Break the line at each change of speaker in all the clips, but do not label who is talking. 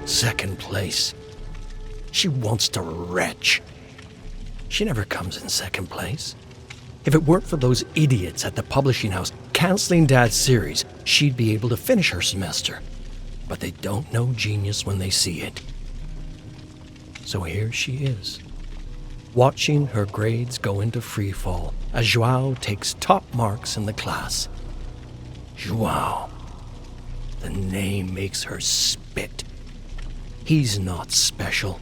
Second place. She wants to retch. She never comes in second place. If it weren't for those idiots at the publishing house canceling Dad's series, she'd be able to finish her semester. But they don't know genius when they see it. So here she is, watching her grades go into freefall as João takes top marks in the class. João. The name makes her spit. He's not special.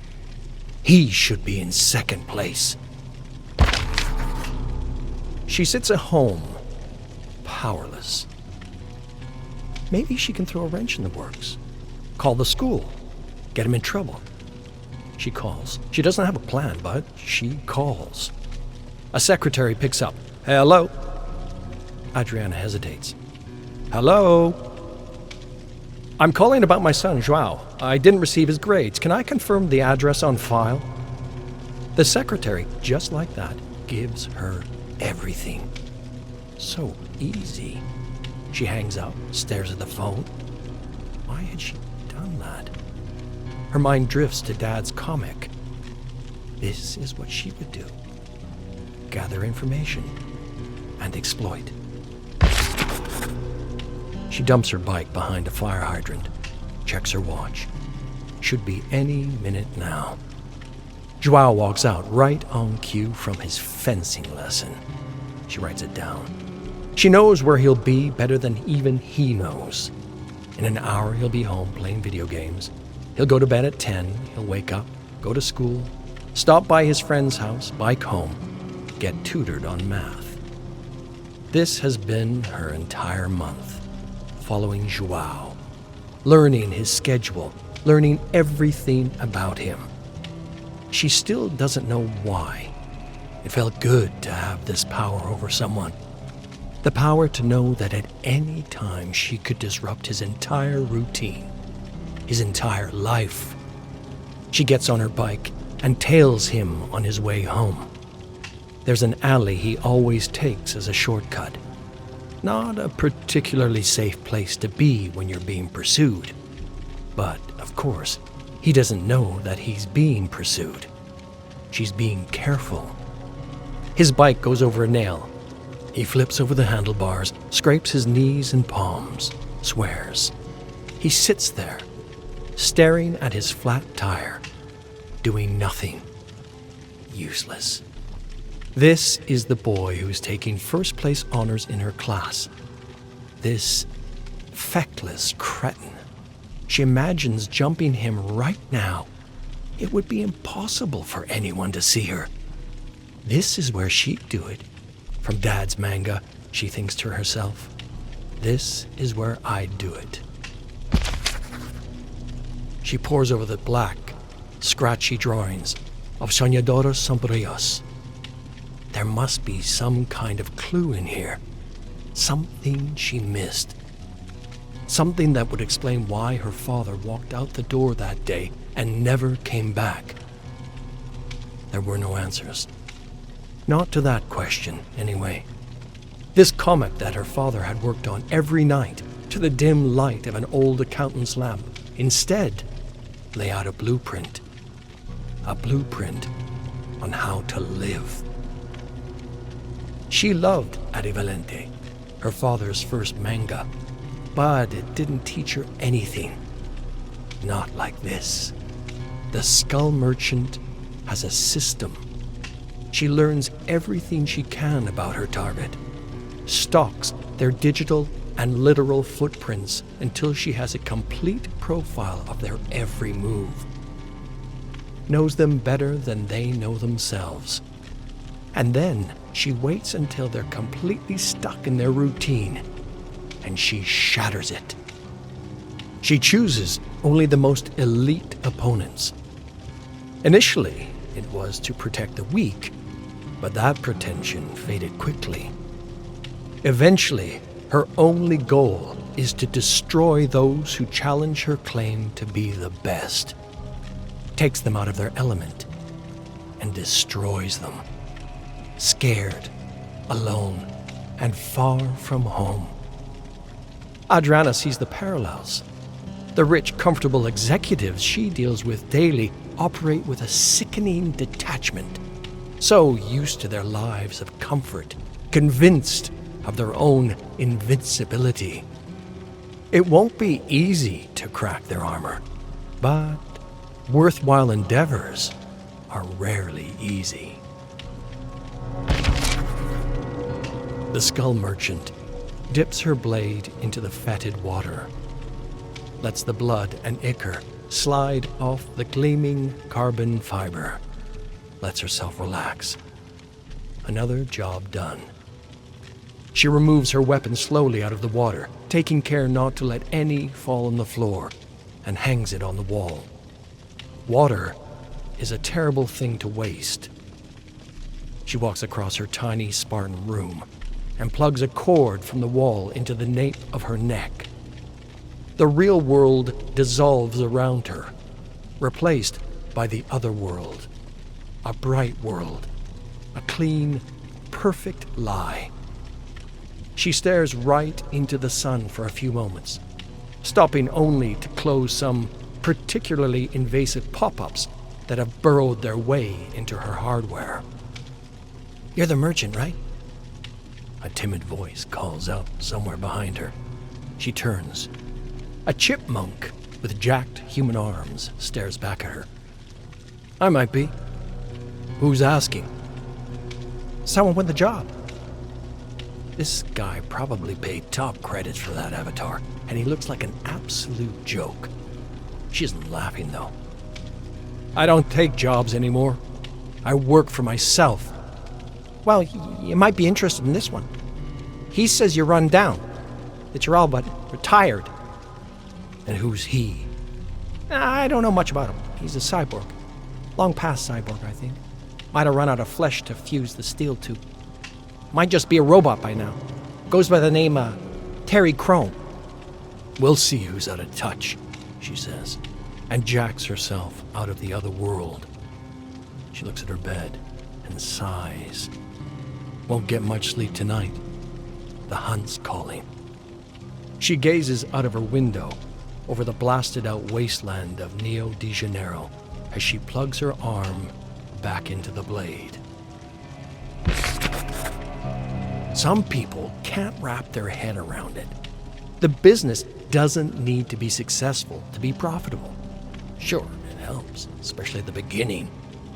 He should be in second place. She sits at home, powerless. Maybe she can throw a wrench in the works. Call the school. Get him in trouble. She calls. She doesn't have a plan, but she calls. A secretary picks up. Hello? Adriana hesitates. Hello? I'm calling about my son, João. I didn't receive his grades. Can I confirm the address on file? The secretary, just like that, gives her everything. So easy. She hangs up, stares at the phone. Why had she done that? Her mind drifts to Dad's comic. This is what she would do. Gather information and exploit. She dumps her bike behind a fire hydrant, checks her watch. Should be any minute now. João walks out right on cue from his fencing lesson. She writes it down. She knows where he'll be better than even he knows. In an hour, he'll be home playing video games. He'll go to bed at 10. He'll wake up, go to school, stop by his friend's house, bike home, get tutored on math. This has been her entire month, following João, learning his schedule, learning everything about him. She still doesn't know why. It felt good to have this power over someone. The power to know that at any time she could disrupt his entire routine, his entire life. She gets on her bike and tails him on his way home. There's an alley he always takes as a shortcut. Not a particularly safe place to be when you're being pursued. But, of course, he doesn't know that he's being pursued. She's being careful. His bike goes over a nail. He flips over the handlebars, scrapes his knees and palms, swears. He sits there, staring at his flat tire, doing nothing. Useless. This is the boy who's taking first place honors in her class. This feckless cretin. She imagines jumping him right now. It would be impossible for anyone to see her. This is where she'd do it. From Dad's manga, she thinks to herself, this is where I'd do it. She pores over the black, scratchy drawings of soñadoras sombrías. There must be some kind of clue in here. Something she missed. Something that would explain why her father walked out the door that day and never came back. There were no answers. Not to that question, anyway. This comic that her father had worked on every night to the dim light of an old accountant's lamp instead lay out a blueprint. A blueprint on how to live. She loved Arivalente, her father's first manga, but it didn't teach her anything. Not like this. The Skull Merchant has a system. She learns everything she can about her target, stalks their digital and literal footprints until she has a complete profile of their every move. Knows them better than they know themselves. And then she waits until they're completely stuck in their routine, and she shatters it. She chooses only the most elite opponents. Initially, it was to protect the weak, but that pretension faded quickly. Eventually, her only goal is to destroy those who challenge her claim to be the best. Takes them out of their element and destroys them. Scared, alone, and far from home. Adriana sees the parallels. The rich, comfortable executives she deals with daily operate with a sickening detachment, so used to their lives of comfort, convinced of their own invincibility. It won't be easy to crack their armor, but worthwhile endeavors are rarely easy. The Skull Merchant dips her blade into the fetid water, lets the blood and ichor slide off the gleaming carbon fiber, lets herself relax. Another job done. She removes her weapon slowly out of the water, taking care not to let any fall on the floor, and hangs it on the wall. Water is a terrible thing to waste. She walks across her tiny Spartan room and plugs a cord from the wall into the nape of her neck. The real world dissolves around her, replaced by the other world. A bright world, a clean, perfect lie. She stares right into the sun for a few moments, stopping only to close some particularly invasive pop-ups that have burrowed their way into her hardware. "You're the merchant, right?" A timid voice calls out somewhere behind her. She turns. A chipmunk with jacked human arms stares back at her. "I might be. Who's asking?" "Someone won the job." This guy probably paid top credits for that avatar, and he looks like an absolute joke. She isn't laughing, though. "I don't take jobs anymore. I work for myself." "Well, you might be interested in this one. He says you're run down, that you're all but retired." "And who's he?"
"I don't know much about him. He's a cyborg. Long past cyborg, I think. Might have run out of flesh to fuse the steel tube. Might just be a robot by now. Goes by the name, Terry Chrome."
"We'll see who's out of touch," she says, and jacks herself out of the other world. She looks at her bed and sighs. Won't get much sleep tonight. The hunt's calling. She gazes out of her window over the blasted-out wasteland of Rio de Janeiro as she plugs her arm back into the blade. Some people can't wrap their head around it. The business doesn't need to be successful to be profitable. Sure, it helps, especially at the beginning,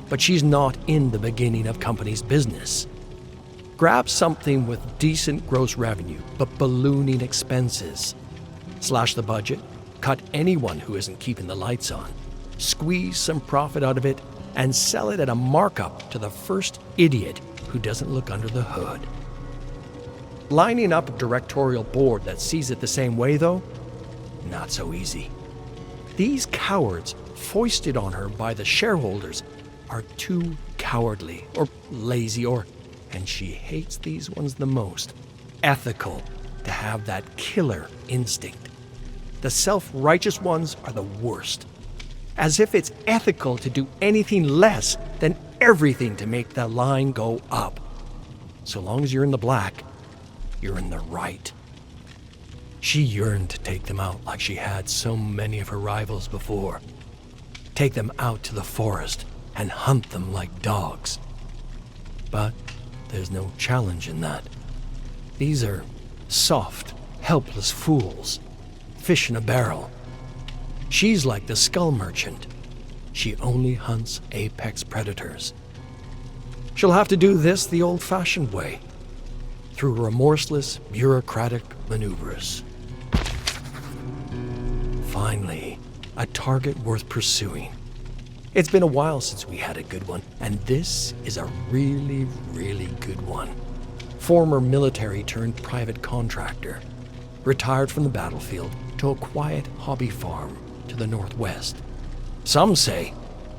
but she's not in the beginning of company's business. Grab something with decent gross revenue, but ballooning expenses. Slash the budget, cut anyone who isn't keeping the lights on, squeeze some profit out of it, and sell it at a markup to the first idiot who doesn't look under the hood. Lining up a directorial board that sees it the same way, though, not so easy. These cowards foisted on her by the shareholders are too cowardly or lazy or, and she hates these ones the most, ethical to have that killer instinct. The self-righteous ones are the worst. As if it's ethical to do anything less than everything to make the line go up. So long as you're in the black, you're in the right. She yearned to take them out like she had so many of her rivals before. Take them out to the forest and hunt them like dogs. But there's no challenge in that. These are soft, helpless fools, fish in a barrel. She's like the Skull Merchant. She only hunts apex predators. She'll have to do this the old-fashioned way, through remorseless, bureaucratic maneuvers. Finally, a target worth pursuing. It's been a while since we had a good one, and this is a really, really good one. Former military turned private contractor, retired from the battlefield to a quiet hobby farm to the northwest. Some say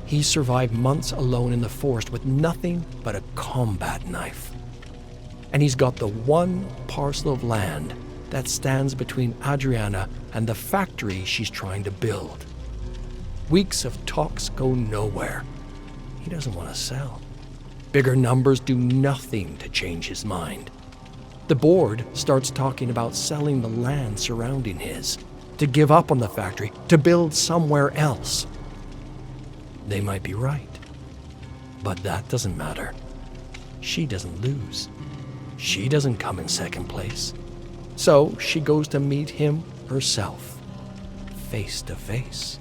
he survived months alone in the forest with nothing but a combat knife. And he's got the one parcel of land that stands between Adriana and the factory she's trying to build. Weeks of talks go nowhere. He doesn't want to sell. Bigger numbers do nothing to change his mind. The board starts talking about selling the land surrounding his
to give up on the factory, to build somewhere else. They might be right, but that doesn't matter. She doesn't lose. She doesn't come in second place. So she goes to meet him herself, face to face.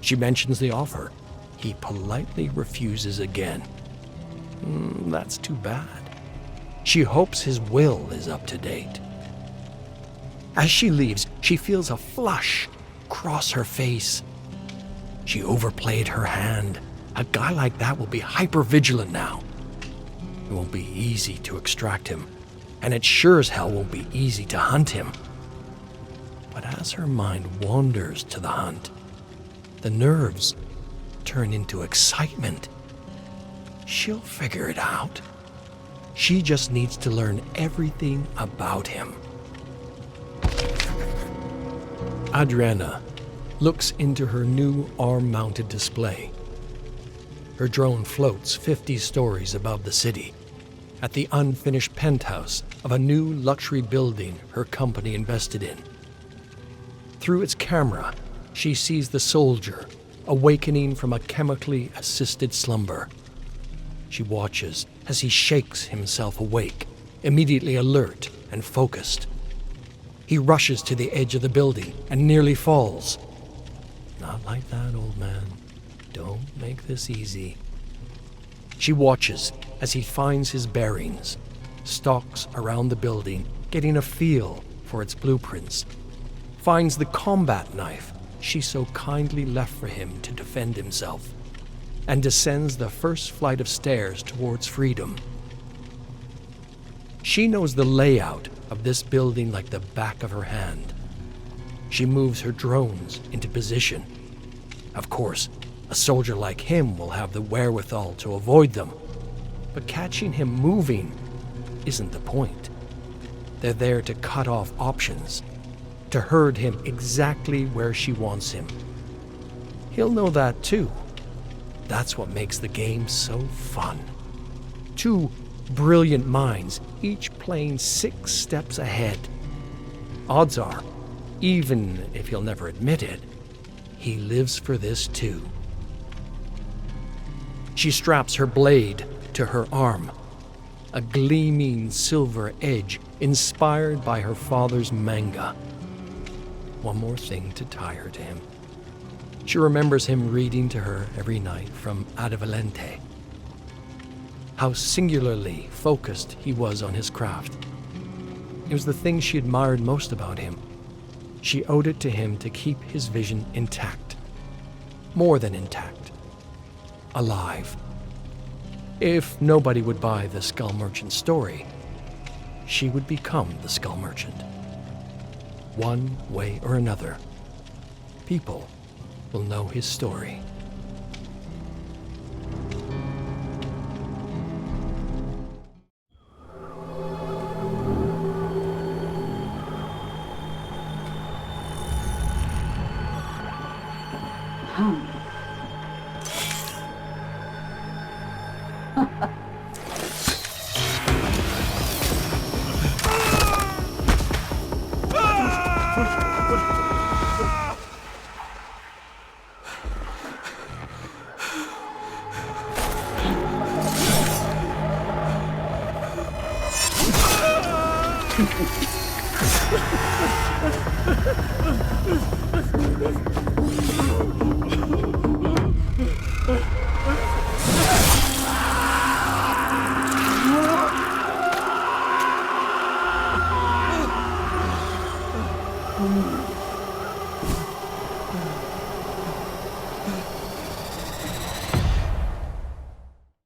She mentions the offer. He politely refuses again. That's too bad. She hopes his will is up to date. As she leaves, she feels a flush cross her face. She overplayed her hand. A guy like that will be hyper-vigilant now. It won't be easy to extract him, and it sure as hell won't be easy to hunt him. But as her mind wanders to the hunt, the nerves turn into excitement. She'll figure it out. She just needs to learn everything about him. Adriana looks into her new arm-mounted display. Her drone floats 50 stories above the city, at the unfinished penthouse of a new luxury building her company invested in. Through its camera, she sees the soldier awakening from a chemically assisted slumber. She watches as he shakes himself awake, immediately alert and focused. He rushes to the edge of the building and nearly falls. Not like that, old man. Don't make this easy. She watches as he finds his bearings, stalks around the building, getting a feel for its blueprints, finds the combat knife she so kindly left for him to defend himself, and descends the first flight of stairs towards freedom. She knows the layout of this building like the back of her hand. She moves her drones into position. Of course, a soldier like him will have the wherewithal to avoid them, but catching him moving isn't the point. They're there to cut off options, to herd him exactly where she wants him. He'll know that too. That's what makes the game so fun. Two brilliant minds, each playing 6 steps ahead. Odds are, even if he'll never admit it, he lives for this too. She straps her blade to her arm, a gleaming silver edge inspired by her father's manga. One more thing to tie her to him. She remembers him reading to her every night from Advalente. How singularly focused he was on his craft. It was the thing she admired most about him. She owed it to him to keep his vision intact. More than intact. Alive. If nobody would buy the Skull Merchant story, she would become the Skull Merchant. One way or another, people will know his story.